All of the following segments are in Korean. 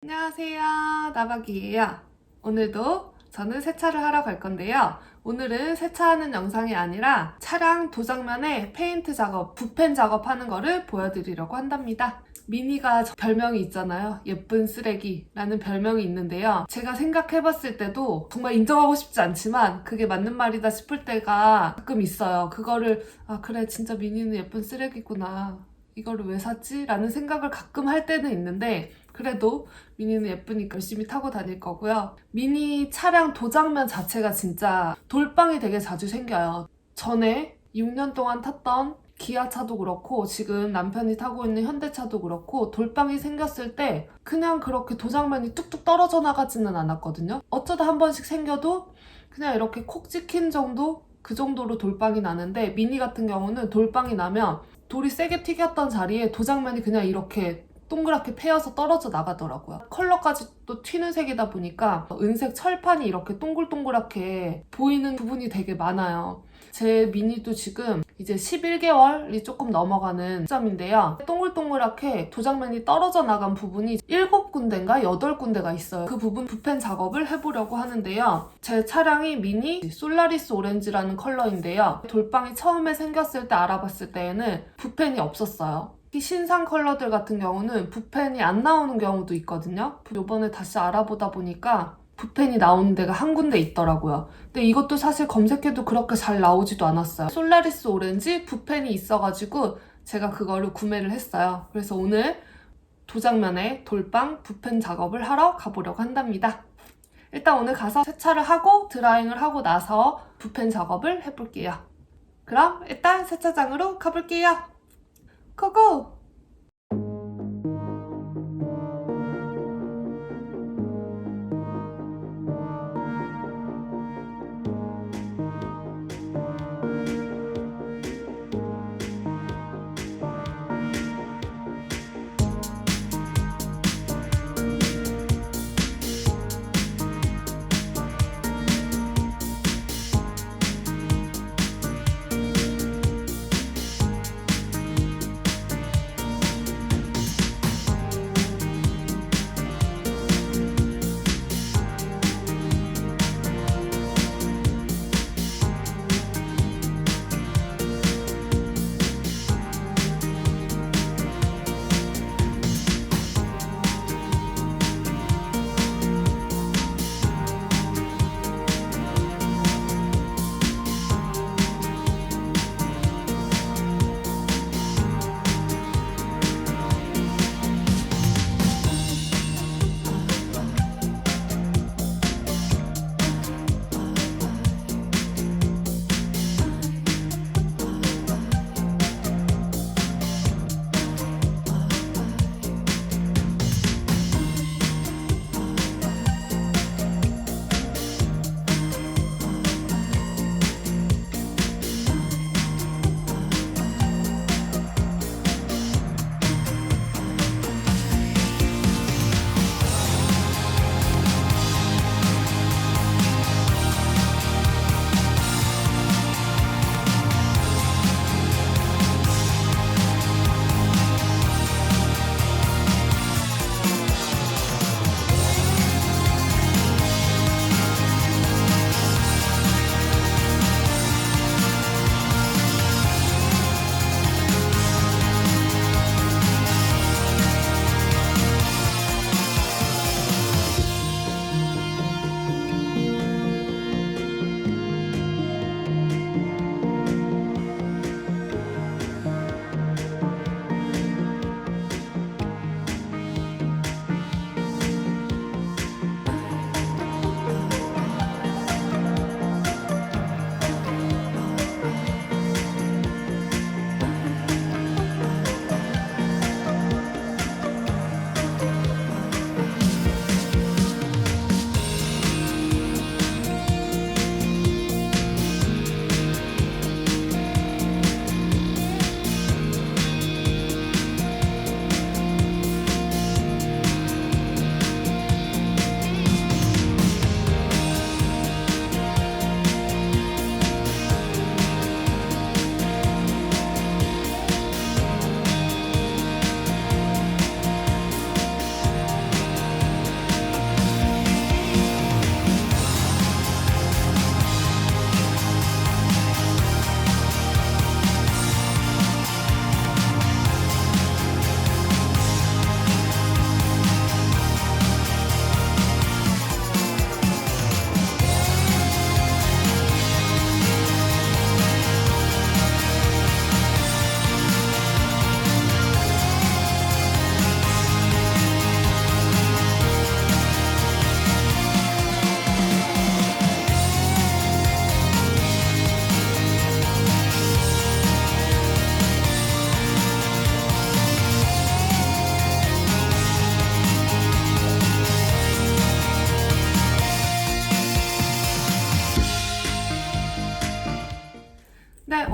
안녕하세요, 나박이에요. 오늘도 저는 세차를 하러 갈 건데요. 오늘은 세차하는 영상이 아니라 차량 도장면에 페인트 작업, 붓펜 작업하는 거를 보여드리려고 한답니다. 미니가 별명이 있잖아요. 예쁜 쓰레기라는 별명이 있는데요. 제가 생각해봤을 때도 정말 인정하고 싶지 않지만 그게 맞는 말이다 싶을 때가 가끔 있어요. 그거를 그래, 진짜 미니는 예쁜 쓰레기구나, 이거를 왜 샀지? 라는 생각을 가끔 할 때는 있는데, 그래도 미니는 예쁘니까 열심히 타고 다닐 거고요. 미니 차량 도장면 자체가 진짜 돌빵이 되게 자주 생겨요. 전에 6년 동안 탔던 기아차도 그렇고 지금 남편이 타고 있는 현대차도 그렇고 돌빵이 생겼을 때 그냥 그렇게 도장면이 뚝뚝 떨어져 나가지는 않았거든요. 어쩌다 한 번씩 생겨도 그냥 이렇게 콕 찍힌 정도? 그 정도로 돌빵이 나는데, 미니 같은 경우는 돌빵이 나면 돌이 세게 튀겼던 자리에 도장면이 그냥 이렇게 동그랗게 패여서 떨어져 나가더라고요. 컬러까지 또 튀는 색이다 보니까 은색 철판이 이렇게 동글동글하게 보이는 부분이 되게 많아요. 제 미니도 지금 이제 11개월이 조금 넘어가는 시점인데요. 동글동글하게 도장면이 떨어져 나간 부분이 7군데인가 8군데가 있어요. 그 부분 붓펜 작업을 해보려고 하는데요. 제 차량이 미니 솔라리스 오렌지라는 컬러인데요. 돌빵이 처음에 생겼을 때 알아봤을 때에는 붓펜이 없었어요. 신상 컬러들 같은 경우는 붓펜이 안 나오는 경우도 있거든요. 이번에 다시 알아보다 보니까 붓펜이 나오는 데가 한 군데 있더라고요. 근데 이것도 사실 검색해도 그렇게 잘 나오지도 않았어요. 솔라리스 오렌지 붓펜이 있어가지고 제가 그거를 구매를 했어요. 그래서 오늘 도장면에 돌빵 붓펜 작업을 하러 가보려고 한답니다. 일단 오늘 가서 세차를 하고 드라잉을 하고 나서 붓펜 작업을 해볼게요. 그럼 일단 세차장으로 가볼게요. 고고!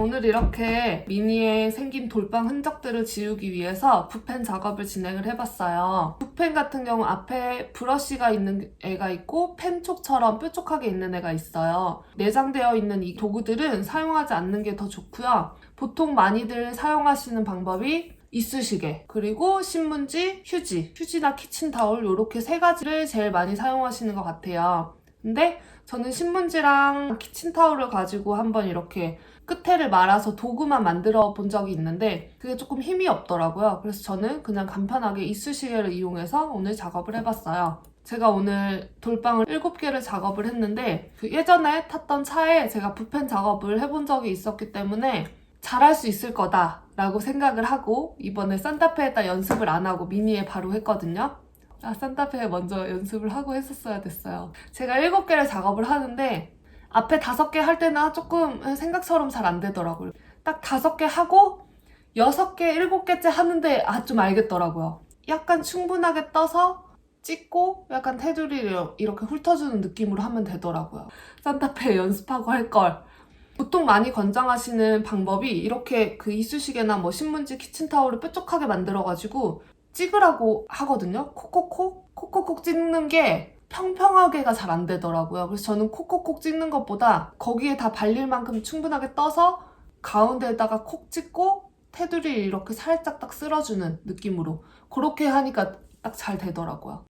오늘 이렇게 미니에 생긴 돌방 흔적들을 지우기 위해서 붓펜 작업을 진행을 해봤어요. 붓펜 같은 경우 앞에 브러쉬가 있는 애가 있고 펜촉처럼 뾰족하게 있는 애가 있어요. 내장되어 있는 이 도구들은 사용하지 않는 게 더 좋고요. 보통 많이들 사용하시는 방법이 이쑤시개, 그리고 신문지, 휴지나 키친타올 이렇게 세 가지를 제일 많이 사용하시는 것 같아요. 근데 저는 신문지랑 키친타올을 가지고 한번 이렇게 끝에를 말아서 도구만 만들어 본 적이 있는데 그게 조금 힘이 없더라고요. 그래서 저는 그냥 간편하게 이쑤시개를 이용해서 오늘 작업을 해봤어요. 제가 오늘 돌방을 7개를 작업을 했는데 그 예전에 탔던 차에 제가 붓펜 작업을 해본 적이 있었기 때문에 잘할 수 있을 거다 라고 생각을 하고 이번에 산타페에다 연습을 안 하고 미니에 바로 했거든요. 산타페에 먼저 연습을 하고 했었어야 됐어요. 제가 7개를 작업을 하는데 앞에 5개 할 때는 조금 생각처럼 잘 안 되더라고요. 딱 5개 하고 6개, 7개째 하는데 좀 알겠더라고요. 약간 충분하게 떠서 찍고 약간 테두리를 이렇게 훑어주는 느낌으로 하면 되더라고요. 산타페 연습하고 할 걸. 보통 많이 권장하시는 방법이 이렇게 그 이쑤시개나 뭐 신문지, 키친타올을 뾰족하게 만들어가지고 찍으라고 하거든요. 콕콕콕 찍는 게 평평하게가 잘 안 되더라고요. 그래서 저는 콕콕콕 찍는 것보다 거기에 다 발릴 만큼 충분하게 떠서 가운데에다가 콕 찍고 테두리를 이렇게 살짝 딱 쓸어주는 느낌으로 그렇게 하니까 딱 잘 되더라고요.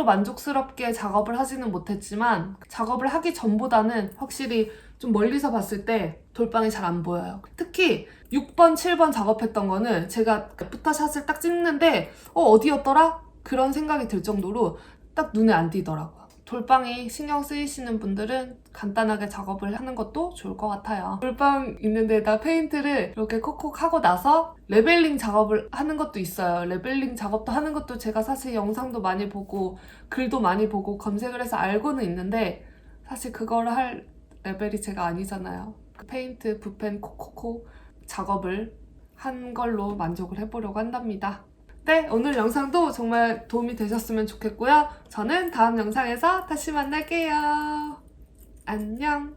만족스럽게 작업을 하지는 못했지만 작업을 하기 전보다는 확실히 좀 멀리서 봤을 때 돌방이 잘 안 보여요. 특히 6번, 7번 작업했던 거는 제가 애프터샷을 딱 찍는데 어디였더라? 그런 생각이 들 정도로 딱 눈에 안 띄더라고요. 돌방이 신경 쓰이시는 분들은 간단하게 작업을 하는 것도 좋을 것 같아요. 돌방 있는 데다 페인트를 이렇게 콕콕 하고 나서 레벨링 작업을 하는 것도 있어요. 레벨링 작업도 하는 것도 제가 사실 영상도 많이 보고 글도 많이 보고 검색을 해서 알고는 있는데 사실 그걸 할 레벨이 제가 아니잖아요. 페인트, 붓펜 콕콕콕 작업을 한 걸로 만족을 해보려고 한답니다. 네, 오늘 영상도 정말 도움이 되셨으면 좋겠고요. 저는 다음 영상에서 다시 만날게요. 안녕.